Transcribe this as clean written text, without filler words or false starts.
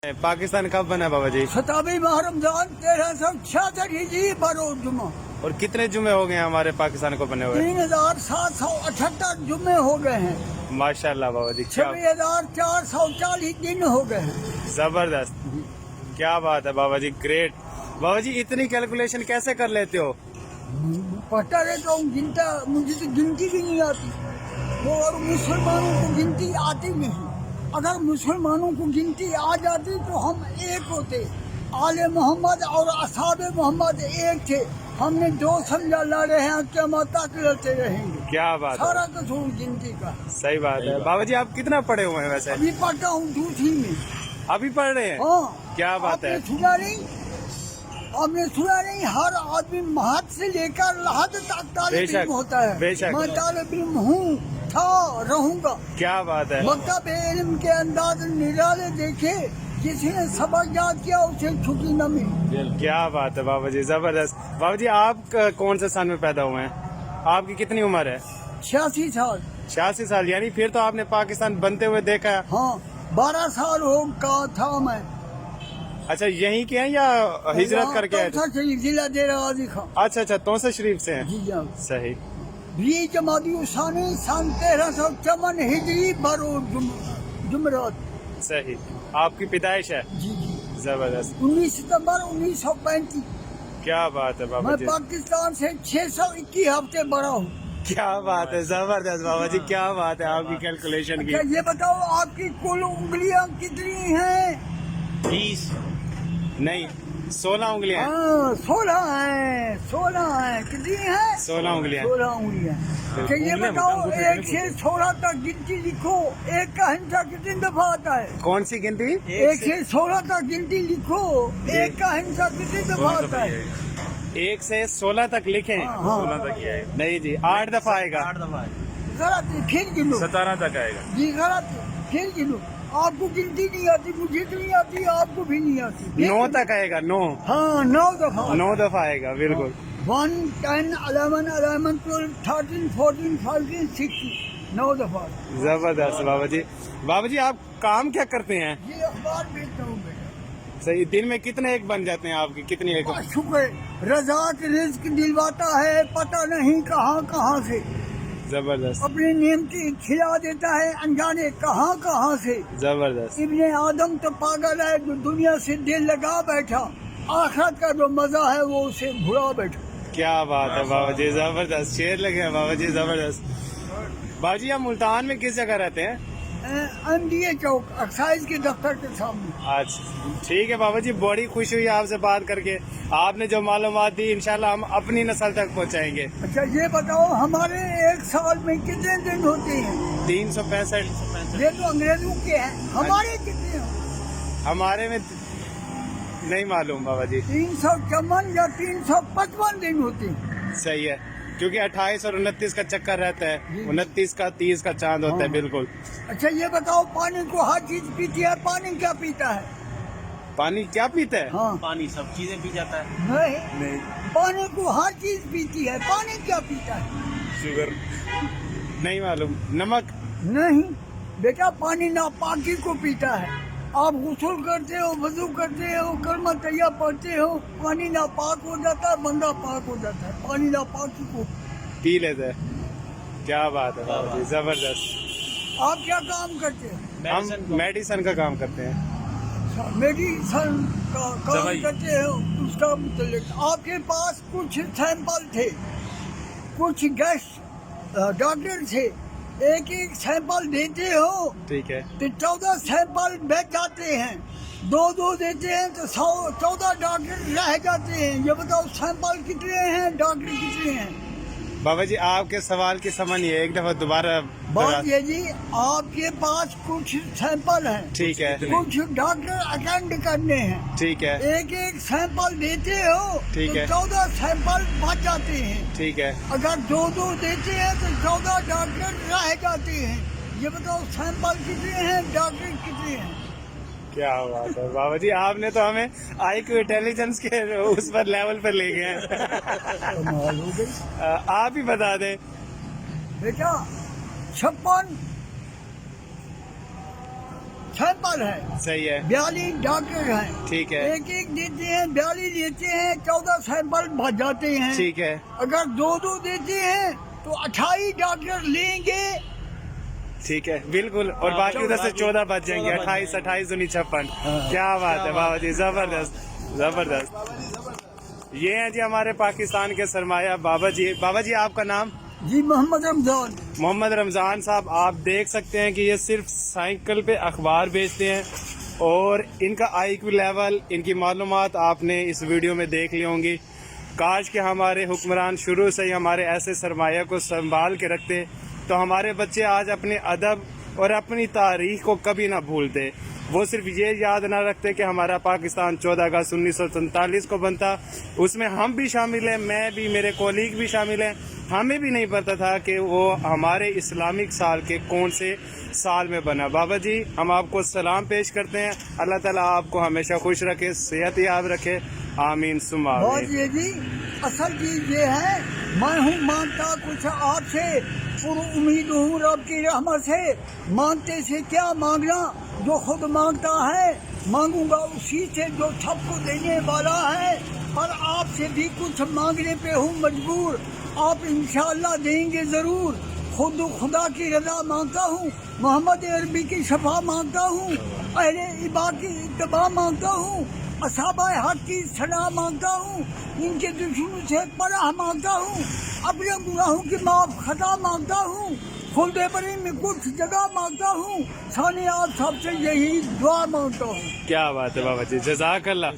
पाकिस्तान कब बना बाबा जी? 27 माह रमजान 1366 हिजरी बरोज जुमा। और कितने जुमे हो गए हैं हमारे पाकिस्तान को बने हुए? 3778 जुम्मे हो गए हैं। माशाल्लाह बाबा जी, क्या 26,440 दिन हो गए हैं। जबरदस्त, क्या बात है बाबा जी, ग्रेट। बाबा जी इतनी कैलकुलेशन कैसे कर लेते हो? पढ़ता रहता हूँ, गिनता, मुझे तो गिनती भी नहीं आती। वो और मुसलमानों को गिनती आती नहीं। अगर मुसलमानों को गिनती आ जाती तो हम एक होते। आले मोहम्मद और असहाबे मोहम्मद एक थे। हमने दो समझा लड़े हैं, क़यामत तक लड़ते रहेंगे। क्या बात है, सारा कसूर गिनती का। सही बात है। बाबा जी आप कितना पढ़े हुए हैं वैसे? अभी पढ़ता हूँ दूसरी में। अभी पढ़ रहे हैं? हाँ, क्या बात है। आपने सुना नहीं? आपने सुना नहीं? हर आदमी महद से लेकर लहद तक तालिब इल्म होता है। बेशक। मैं तालिब इल्म हूँ, था, रहूंगा। क्या बात है। मकतब इल्म के अंदाज निराले देखे, जिसने सबक याद किया उसे छुट्टी न मिली। क्या बात है बाबा जी, जबरदस्त। बाबा जी आप कौन से साल में पैदा हुए हैं? आपकी कितनी उम्र है? 86 साल। 86 साल, यानी फिर तो आपने पाकिस्तान बनते हुए देखा है। हाँ, 12 साल हो का था मैं। अच्छा, यहीं के हैं या हिजरत करके आए थे? तौसा शरीफ, जिला डेरा गाजी खां। अच्छा अच्छा, तौसा शरीफ से हैं। जी हाँ। सही। 20 जमादी उसानी सन 1354 हिजरी बरोज जुमरात। सही, आपकी पैदाइश है। जी जी। जबरदस्त, 19 सितंबर 1935। क्या बात है बाबा मैं जी, पाकिस्तान से 621 हफ्ते बड़ा हूँ। क्या बात है, जबरदस्त बाबा जी, क्या बात है आपकी कैलकुलेशन अच्छा की। ये बताओ, आपकी कुल उंगलियां कितनी हैं? 20 नहीं, 16 उंगलियां हैं। हाँ, 16 हैं। 16 हैं। कितनी हैं? 16 उंगलियां। 16 उंगलियां। अच्छा ये बताओ, 1 से 16 तक गिनती लिखो। एक का हिंसा कितनी दफा आता है? कौन सी गिनती? 1 से 16 तक गिनती लिखो। एक का हिंसा कितनी दफा आता है? 1 से 16 तक लिखें। हाँ। 16 तक ही आएगा। नहीं जी, 8 दफा आएगा। गलत है, फिर गिनो। 17 तक आएगा। जी गलत है, फिर गिनो। आपको गिनती नहीं आती, मुझे तो नहीं आती, आपको भी नहीं आती। फिर 9 तक आएगा। 9 हाँ, 9 दफा। 9 दफा आएगा, बिल्कुल। 1, 10, 11, 11, 12, 13, 14, 15, 16, 9 दफा। जबरदस्त बाबा जी। बाबा जी आप काम क्या करते हैं? ये अखबार बेचता हूँ बेटा। सही, दिन में कितने एक बन जाते हैं आपकी? कितनी एक? शुक्र, रज़ाक रिज़्क दिलवाता है, पता नहीं कहाँ कहाँ से। जबरदस्त, अपने नेमती खिला देता है, अनजाने कहाँ कहाँ से। जबरदस्त, इब्ने आदम तो पागल है जो दुनिया से दिल लगा बैठा, आखिरत का जो मजा है वो उसे भुला बैठा। क्या बात है बाबा जी, जबरदस्त, शेर लगे हैं बाबा जी, जबरदस्त। बाबा जी आप मुल्तान में किस जगह रहते हैं? MDA चौक, एक्साइज के दफ्तर के सामने। अच्छा ठीक है बाबा जी, बड़ी खुशी हुई आपसे बात करके। आपने जो मालूमात दी इंशाल्लाह हम अपनी नस्ल तक पहुंचाएंगे। अच्छा ये बताओ, हमारे एक साल में कितने दिन होते हैं? 365। ये तो अंग्रेजों के हैं, हमारे कितने हैं? हमारे में नहीं मालूम बाबा जी। 354 या 355 दिन होते हैं। सही है, क्योंकि 28 और 29 का चक्कर रहता है, 29 का 30 का चांद होता है। बिल्कुल। अच्छा ये बताओ, पानी को हर चीज पीती है, पानी क्या पीता है? पानी क्या पीता है? हाँ, पानी सब चीजें पी जाता है। नहीं, पानी को हर चीज पीती है, पानी क्या पीता है? शुगर नहीं मालूम। नमक नहीं बेटा, पानी नापाकी को पीता है। आप गुस्ल करते हो, वजू करते हो, कलमा तैया पढ़ते हो, पानी नापाक हो जाता है, बंदा पाक हो जाता है। पानी नापाकी को पी लेते हैं। क्या बात है बाबा जी, जबरदस्त। आप क्या काम करते हो? हम मेडिसिन का काम करते हैं। मेडिसन का काम दवाई। करते हो, उसका मुतल्लिक आपके पास कुछ सैंपल थे, कुछ गेस्ट डॉक्टर थे, एक एक सैंपल देते हो ठीक है। तो 14 सैंपल बेच जाते हैं। 2 देते हैं तो 14 डॉक्टर रह जाते हैं। ये बताओ, सैंपल कितने हैं, डॉक्टर कितने हैं? बाबा जी आपके सवाल की समझ नहीं है, एक दफा दोबारा बात ये जी, आपके पास कुछ सैंपल हैं, ठीक है। कुछ डॉक्टर अटेंड करने हैं, ठीक है। एक एक सैंपल देते हो ठीक तो है। 14 सैंपल बच जाते हैं। ठीक है। अगर 2 देते हैं तो 14 डॉक्टर रह जाते हैं। ये बताओ, सैंपल कितने हैं, डॉक्टर कितने हैं? क्या बात है बाबा जी, आपने तो हमें IQ इंटेलिजेंस के उस पर लेवल पर ले गए हैं। कमाल हो गई आप ही बता दें। बेटा। 56 सैंपल है, सही है, 42 डॉक्टर हैं, ठीक है, एक एक देते हैं, 42 देते हैं, 14 सैंपल भर जाते हैं। ठीक है, अगर दो दो देते हैं तो 28 डॉक्टर लेंगे। ठीक है, बिल्कुल। और बाकी उधर से 14 बच जाएंगे, 28 28 19 56। क्या बात है बाबा जी, जबरदस्त जबरदस्त। ये हैं जी हमारे पाकिस्तान के सरमाया बाबा जी। बाबा जी आपका नाम? जी मोहम्मद रमजान। मोहम्मद रमज़ान साहब, आप देख सकते हैं कि ये सिर्फ साइकिल पे अखबार बेचते हैं और इनका IQ लेवल, इनकी मालूमात आपने इस वीडियो में देख ली होंगी। काश कि हमारे हुक्मरान शुरू से ही हमारे ऐसे सरमाया को संभाल के रखते तो हमारे बच्चे आज अपने अदब और अपनी तारीख को कभी ना भूलते। वो सिर्फ ये याद ना रखते कि हमारा पाकिस्तान 14 अगस्त 1947 को बनता, उसमें हम भी शामिल हैं, मैं भी, मेरे कोलीग भी शामिल हैं। हमें भी नहीं पता था कि वो हमारे इस्लामिक साल के कौन से साल में बना। बाबा जी हम आपको सलाम पेश करते हैं, अल्लाह ताला आपको हमेशा खुश रखे, सेहत याब रखे, आमीन सुम्मा बहुत आमीन। ये जी असल चीज ये है, मैं हूँ मांगता कुछ आपसे, पूरी उम्मीद हूँ रब की रहमत से। मांगते से क्या मांगना, जो खुद मांगता है मांगूंगा उसी से जो सबको देने वाला है। पर आपसे भी कुछ मांगने पे हूँ मजबूर, आप इंशाअल्लाह देंगे जरूर। खुद खुदा की रजा मांगता हूँ, मोहम्मद अरबी की शफा मांगता हूँ, अहले इबा की इत्तबा मांगता हूँ, असहाबा हक की सलाह मांगता हूँ, इनके दुश्मनों से पनाह मांगता हूँ, अपने गुनाहों की माफ खता मांगता हूँ, खुलदे बरी में कुछ जगह मांगता हूँ। साने आप सबसे यही दुआ मांगता हूँ। क्या बात है बाबा जी, जज़ाकल्लाह।